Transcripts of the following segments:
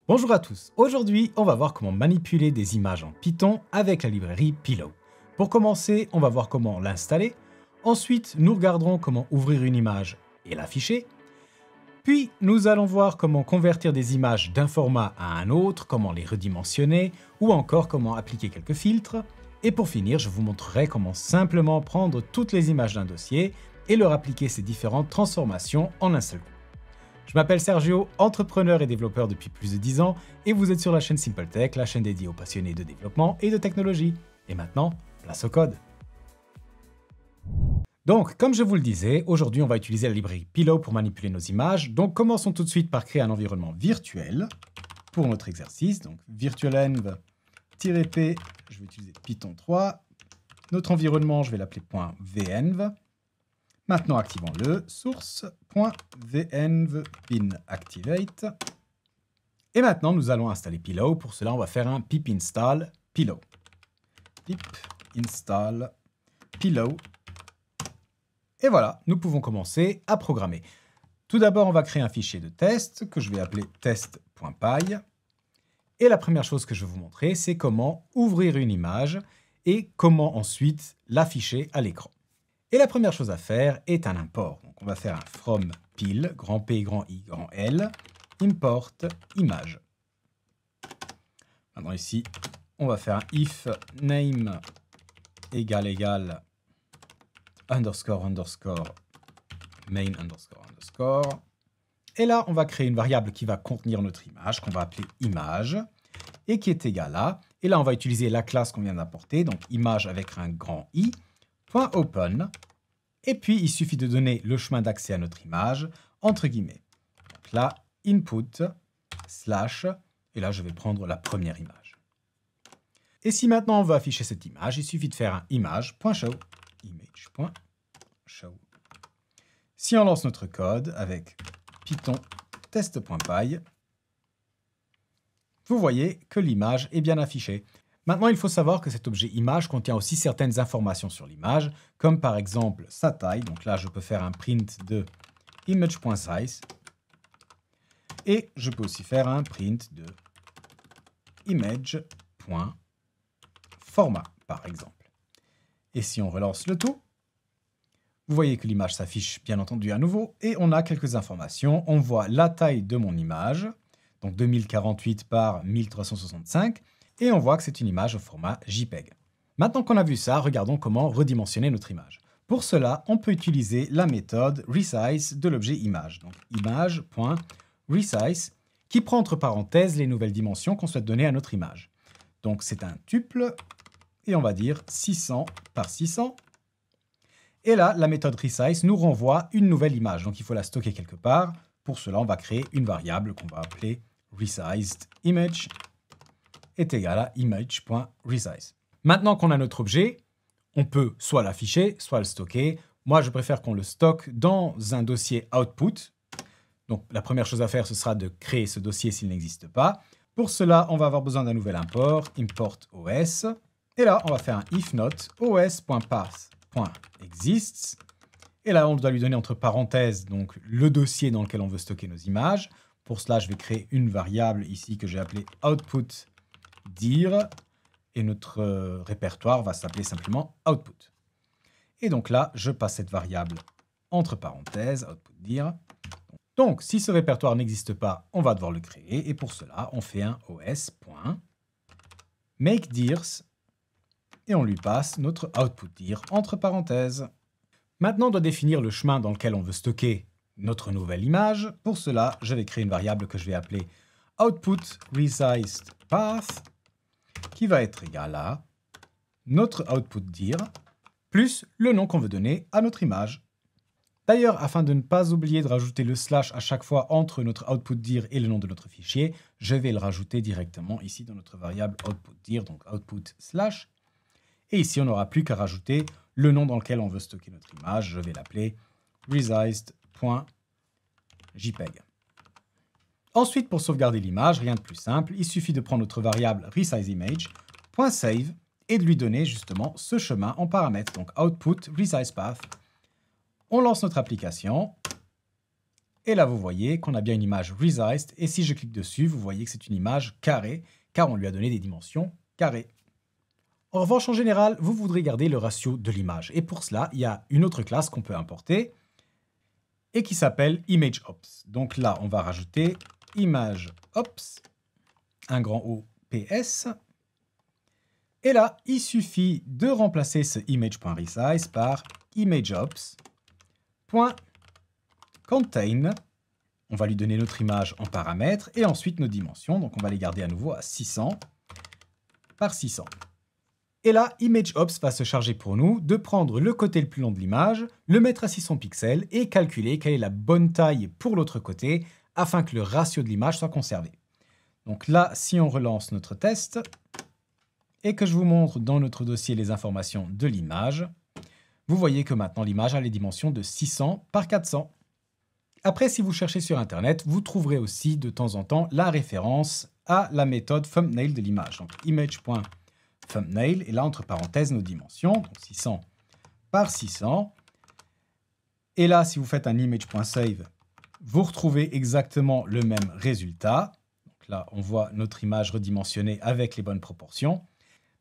Bonjour à tous, aujourd'hui on va voir comment manipuler des images en Python avec la librairie Pillow. Pour commencer, on va voir comment l'installer, ensuite nous regarderons comment ouvrir une image et l'afficher, puis nous allons voir comment convertir des images d'un format à un autre, comment les redimensionner, ou encore comment appliquer quelques filtres, et pour finir je vous montrerai comment simplement prendre toutes les images d'un dossier et leur appliquer ces différentes transformations en un seul coup. Je m'appelle Sergio, entrepreneur et développeur depuis plus de 10 ans, et vous êtes sur la chaîne SimpleTech, la chaîne dédiée aux passionnés de développement et de technologie. Et maintenant, place au code. Donc, comme je vous le disais, aujourd'hui on va utiliser la librairie Pillow pour manipuler nos images. Donc commençons tout de suite par créer un environnement virtuel pour notre exercice. Donc virtualenv-p, je vais utiliser Python 3. Notre environnement, je vais l'appeler .venv. Maintenant, activons-le, source.venv pin activate. Et maintenant, nous allons installer Pillow. Pour cela, on va faire un pip install Pillow. Pip install Pillow. Et voilà, nous pouvons commencer à programmer. Tout d'abord, on va créer un fichier de test que je vais appeler test.py. Et la première chose que je vais vous montrer, c'est comment ouvrir une image et comment ensuite l'afficher à l'écran. Et la première chose à faire est un import. Donc on va faire un from pil, grand P, grand I, grand L, import image. Maintenant ici, on va faire un if name égale underscore underscore main underscore underscore. Et là, on va créer une variable qui va contenir notre image, qu'on va appeler image, et qui est égale à, et là on va utiliser la classe qu'on vient d'apporter, donc image avec un grand I, .open, et puis il suffit de donner le chemin d'accès à notre image, entre guillemets. Donc là, input, slash, et là je vais prendre la première image. Et si maintenant on veut afficher cette image, il suffit de faire un image.show, image.show. Si on lance notre code avec python test.py, vous voyez que l'image est bien affichée. Maintenant, il faut savoir que cet objet image contient aussi certaines informations sur l'image, comme par exemple sa taille. Donc là, je peux faire un print de image.size. Et je peux aussi faire un print de image.format, par exemple. Et si on relance le tout, vous voyez que l'image s'affiche bien entendu à nouveau. Et on a quelques informations. On voit la taille de mon image, donc 2048 par 1365. Et on voit que c'est une image au format JPEG. Maintenant qu'on a vu ça, regardons comment redimensionner notre image. Pour cela, on peut utiliser la méthode resize de l'objet image. Donc image.resize qui prend entre parenthèses les nouvelles dimensions qu'on souhaite donner à notre image. Donc c'est un tuple et on va dire 600 par 600. Et là, la méthode resize nous renvoie une nouvelle image. Donc il faut la stocker quelque part. Pour cela, on va créer une variable qu'on va appeler resizedImage est égal à image.resize. Maintenant qu'on a notre objet, on peut soit l'afficher, soit le stocker. Moi, je préfère qu'on le stocke dans un dossier output. Donc, la première chose à faire, ce sera de créer ce dossier s'il n'existe pas. Pour cela, on va avoir besoin d'un nouvel import, import os. Et là, on va faire un if not os.path.exists. Et là, on doit lui donner entre parenthèses donc, le dossier dans lequel on veut stocker nos images. Pour cela, je vais créer une variable ici que j'ai appelée output dir, et notre répertoire va s'appeler simplement output. Et donc là, je passe cette variable entre parenthèses, output dir. Donc, si ce répertoire n'existe pas, on va devoir le créer, et pour cela, on fait un os.makeDirs, et on lui passe notre output dir entre parenthèses. Maintenant, on doit définir le chemin dans lequel on veut stocker notre nouvelle image. Pour cela, je vais créer une variable que je vais appeler output resized path, qui va être égal à notre output dir plus le nom qu'on veut donner à notre image. D'ailleurs, afin de ne pas oublier de rajouter le slash à chaque fois entre notre output dir et le nom de notre fichier, je vais le rajouter directement ici dans notre variable output dir, donc output slash. Et ici, on n'aura plus qu'à rajouter le nom dans lequel on veut stocker notre image. Je vais l'appeler resized.jpg. Ensuite, pour sauvegarder l'image, rien de plus simple, il suffit de prendre notre variable resizeImage.save et de lui donner justement ce chemin en paramètre, donc output resizePath. On lance notre application Et là, vous voyez qu'on a bien une image resized. Et si je clique dessus, vous voyez que c'est une image carrée, car on lui a donné des dimensions carrées. En revanche, en général, vous voudrez garder le ratio de l'image. Et pour cela, il y a une autre classe qu'on peut importer et qui s'appelle ImageOps. Donc là, on va rajouter ImageOps, un grand O, PS. Et là, il suffit de remplacer ce image.resize par ImageOps.contain. On va lui donner notre image en paramètres et ensuite nos dimensions. Donc on va les garder à nouveau à 600 par 600. Et là, ImageOps va se charger pour nous de prendre le côté le plus long de l'image, le mettre à 600 pixels et calculer quelle est la bonne taille pour l'autre côté afin que le ratio de l'image soit conservé. Donc là, si on relance notre test et que je vous montre dans notre dossier les informations de l'image, vous voyez que maintenant l'image a les dimensions de 600 par 400. Après, si vous cherchez sur Internet, vous trouverez aussi de temps en temps la référence à la méthode thumbnail de l'image. Donc image.thumbnail, et là, entre parenthèses, nos dimensions, donc 600 par 600. Et là, si vous faites un image.save, vous retrouvez exactement le même résultat. Donc là, on voit notre image redimensionnée avec les bonnes proportions.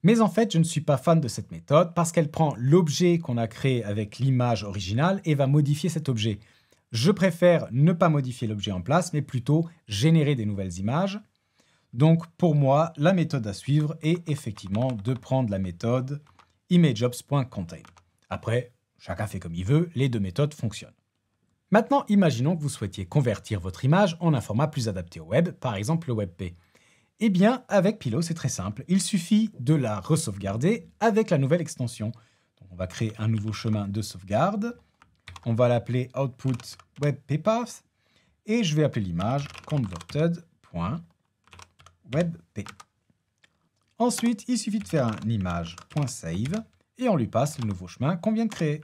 Mais en fait, je ne suis pas fan de cette méthode parce qu'elle prend l'objet qu'on a créé avec l'image originale et va modifier cet objet. Je préfère ne pas modifier l'objet en place, mais plutôt générer des nouvelles images. Donc, pour moi, la méthode à suivre est effectivement de prendre la méthode ImageOps.contain. Après, chacun fait comme il veut, les deux méthodes fonctionnent. Maintenant, imaginons que vous souhaitiez convertir votre image en un format plus adapté au web, par exemple le WebP. Eh bien, avec Pillow, c'est très simple. Il suffit de la re-sauvegarder avec la nouvelle extension. Donc, on va créer un nouveau chemin de sauvegarde. On va l'appeler Output WebPPath et je vais appeler l'image converted.webp. Ensuite, il suffit de faire un image.save et on lui passe le nouveau chemin qu'on vient de créer.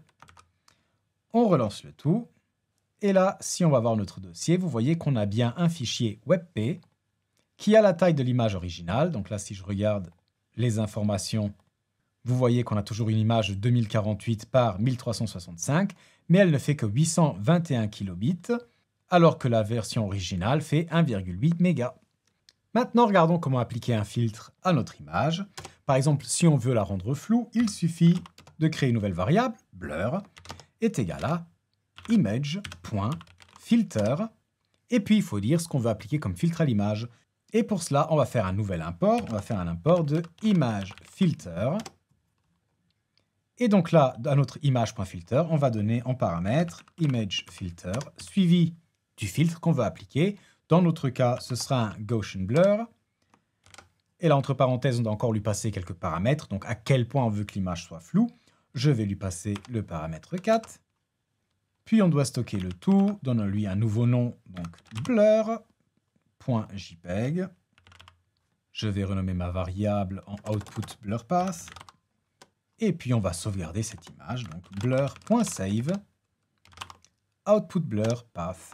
On relance le tout. Et là, si on va voir notre dossier, vous voyez qu'on a bien un fichier WebP qui a la taille de l'image originale. Donc là, si je regarde les informations, vous voyez qu'on a toujours une image de 2048 par 1365, mais elle ne fait que 821 kilobits, alors que la version originale fait 1,8 mégas. Maintenant, regardons comment appliquer un filtre à notre image. Par exemple, si on veut la rendre floue, il suffit de créer une nouvelle variable, blur, est égal à image.filter, et puis il faut dire ce qu'on veut appliquer comme filtre à l'image. Et pour cela, on va faire un nouvel import. On va faire un import de ImageFilter. Et donc là, à notre image.filter, on va donner en paramètre ImageFilter suivi du filtre qu'on veut appliquer. Dans notre cas, ce sera un Gaussian Blur. Et là, entre parenthèses, on doit encore lui passer quelques paramètres. Donc, à quel point on veut que l'image soit floue. Je vais lui passer le paramètre 4. Puis, on doit stocker le tout. Donnons-lui un nouveau nom, donc blur.jpeg. Je vais renommer ma variable en output blurpath. Et puis, on va sauvegarder cette image. Donc, blur.save. Output blurpath.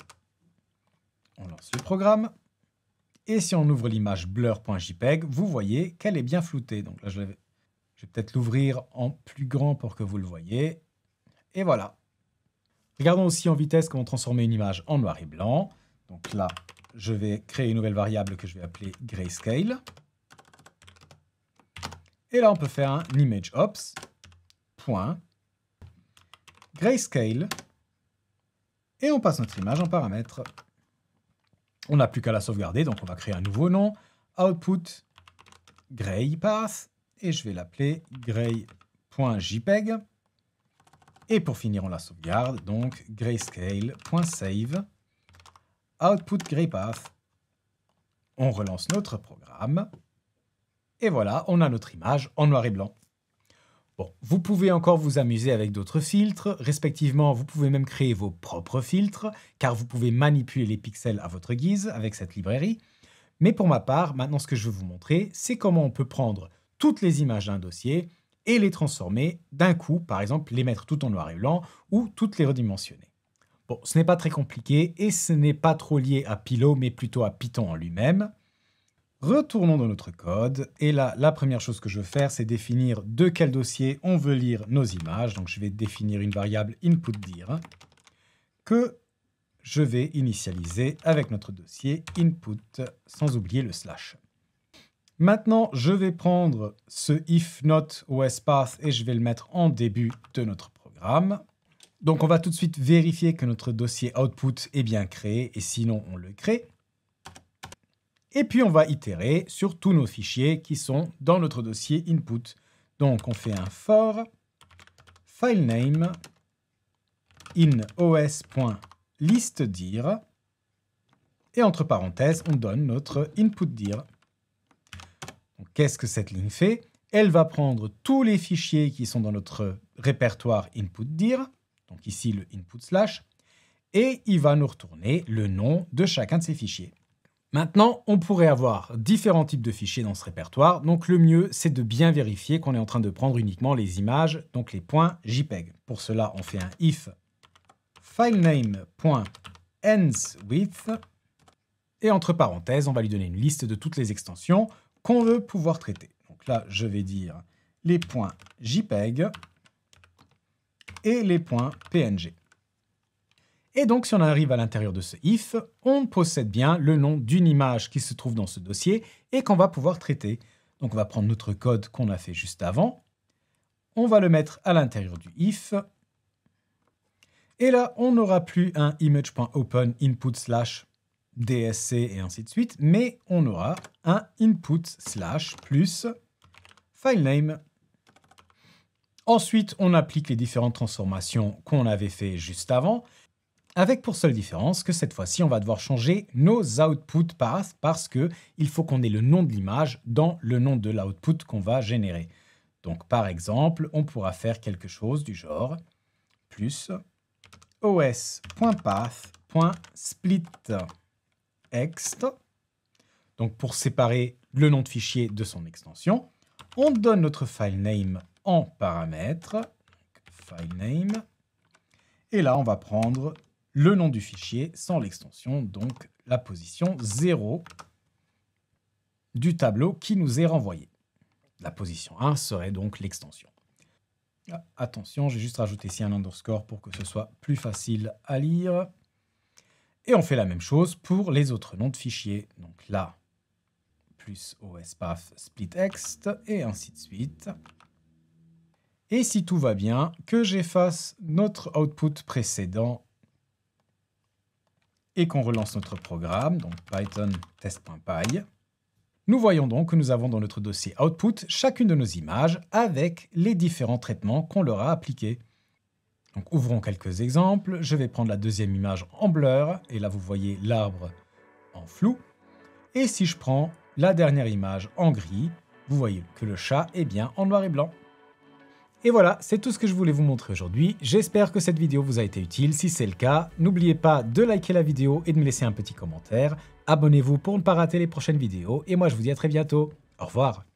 On lance le programme. Et si on ouvre l'image blur.jpeg, vous voyez qu'elle est bien floutée. Donc là, je vais peut-être l'ouvrir en plus grand pour que vous le voyez. Et voilà. Regardons aussi en vitesse comment transformer une image en noir et blanc. Donc là, je vais créer une nouvelle variable que je vais appeler grayscale. Et là, on peut faire un imageOps.grayscale. Et on passe notre image en paramètres. On n'a plus qu'à la sauvegarder, donc on va créer un nouveau nom, output graypath, et je vais l'appeler gray.jpeg. Et pour finir, on la sauvegarde, donc grayscale.save, output graypath. On relance notre programme, et voilà, on a notre image en noir et blanc. Bon, vous pouvez encore vous amuser avec d'autres filtres. Respectivement, vous pouvez même créer vos propres filtres, car vous pouvez manipuler les pixels à votre guise avec cette librairie. Mais pour ma part, maintenant ce que je vais vous montrer, c'est comment on peut prendre toutes les images d'un dossier et les transformer d'un coup, par exemple les mettre toutes en noir et blanc ou toutes les redimensionner. Bon, ce n'est pas très compliqué et ce n'est pas trop lié à Pillow, mais plutôt à Python en lui-même. Retournons dans notre code, et là, la première chose que je veux faire, c'est définir de quel dossier on veut lire nos images. Donc, je vais définir une variable inputDir que je vais initialiser avec notre dossier input, sans oublier le slash. Maintenant, je vais prendre ce if not osPath et je vais le mettre en début de notre programme. Donc, on va tout de suite vérifier que notre dossier output est bien créé et sinon, on le crée. Et puis, on va itérer sur tous nos fichiers qui sont dans notre dossier input. Donc, on fait un for filename in os.listdir et entre parenthèses, on donne notre input.dir. Qu'est-ce que cette ligne fait? Elle va prendre tous les fichiers qui sont dans notre répertoire input.dir, donc ici le input slash, et il va nous retourner le nom de chacun de ces fichiers. Maintenant, on pourrait avoir différents types de fichiers dans ce répertoire, donc le mieux, c'est de bien vérifier qu'on est en train de prendre uniquement les images, donc les points JPEG. Pour cela, on fait un if filename.endsWith, et entre parenthèses, on va lui donner une liste de toutes les extensions qu'on veut pouvoir traiter. Donc là, je vais dire les points JPEG et les points PNG. Et donc, si on arrive à l'intérieur de ce if, on possède bien le nom d'une image qui se trouve dans ce dossier et qu'on va pouvoir traiter. Donc, on va prendre notre code qu'on a fait juste avant. On va le mettre à l'intérieur du if. Et là, on n'aura plus un image.open input slash DSC et ainsi de suite, mais on aura un input slash plus filename. Ensuite, on applique les différentes transformations qu'on avait fait juste avant, avec pour seule différence que cette fois-ci, on va devoir changer nos output paths parce qu'il faut qu'on ait le nom de l'image dans le nom de l'output qu'on va générer. Donc, par exemple, on pourra faire quelque chose du genre plus os.path.splitExt. Donc, pour séparer le nom de fichier de son extension, on donne notre filename en paramètre, filename, et là, on va prendre le nom du fichier sans l'extension, donc la position 0 du tableau qui nous est renvoyé. La position 1 serait donc l'extension. Ah, attention, j'ai juste rajouté ici un underscore pour que ce soit plus facile à lire. Et on fait la même chose pour les autres noms de fichiers. Donc là, plus ospath splitExt et ainsi de suite. Et si tout va bien, que j'efface notre output précédent et qu'on relance notre programme, donc Python test.py, nous voyons donc que nous avons dans notre dossier output chacune de nos images avec les différents traitements qu'on leur a appliqués. Donc ouvrons quelques exemples. Je vais prendre la deuxième image en blur, et là vous voyez l'arbre en flou. Et si je prends la dernière image en gris, vous voyez que le chat est bien en noir et blanc. Et voilà, c'est tout ce que je voulais vous montrer aujourd'hui. J'espère que cette vidéo vous a été utile. Si c'est le cas, n'oubliez pas de liker la vidéo et de me laisser un petit commentaire. Abonnez-vous pour ne pas rater les prochaines vidéos. Et moi, je vous dis à très bientôt. Au revoir.